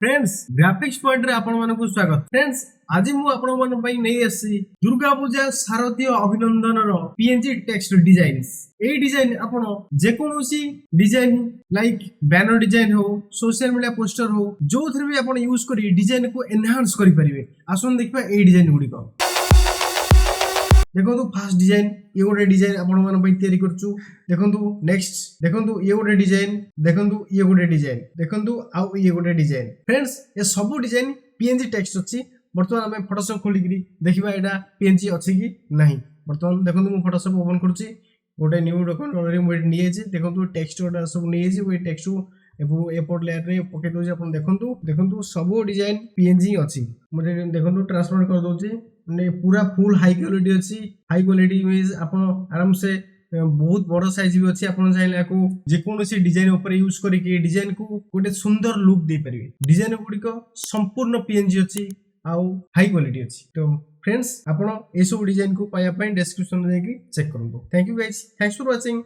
Friends graphics point रे आपण मानकु स्वागत। फ्रेंड्स आज मु आपण मन पई नै आसी दुर्गा पूजा शारदीय अभिनंदन रो पीएनजी टेक्स्ट डिजाइन। ए डिजाइन आपण जे कोनोसी डिजाइन लाइक बैनर डिजाइन हो, सोशल मीडिया पोस्टर हो, जो थरे भी आपण यूज करी डिजाइन को एनहांस करि परिबे। आसन देखबा ए डिजाइन गुडी को देखो फास्ट डिजाइन ये गोटे डिजाइन आपण मन पई तयारी करछु। देखंतु नेक्स्ट देखंतु ये गोटे डिजाइन, देखंतु ये गोटे डिजाइन, देखंतु आ ये गोटे डिजाइन। फ्रेंड्स ये सब डिजाइन पीएनजी टेक्स्ट अछि। वर्तमान हमें फोटोशॉप खोली करी देखिबा एटा पीएनजी अछि कि नाही। वर्तमान देखंतु मु फोटोशॉप ओपन करछि, गोटे न्यू डॉक्यूमेंट ऑलरेडी मु नि एछि। देखंतु टेक्स्ट गोटा सब नि एछि, ओइ टेक्स्ट को एपोर्ट लेयर रे पके दोछि। आपण देखंतु देखंतु सब डिजाइन पीएनजी अछि। मु देखंतु ट्रांसफर कर दोछि, ने पूरा फुल हाई क्वालिटी अछि। हाई क्वालिटी मींस आपण आराम से बहुत बड़ साइज भी अछि। आपण चाहिले को जे कोनोसी डिजाइन ऊपर यूज करिके डिजाइन को गोटे सुंदर लुक दे परिबे। डिजाइन गुडी को संपूर्ण पीएनजी अछि आउ हाई क्वालिटी अछि। तो फ्रेंड्स आपण ए सब डिजाइन को पाया पई डिस्क्रिप्शन में देखि चेक करंतु। Thank you guys, thanks for watching.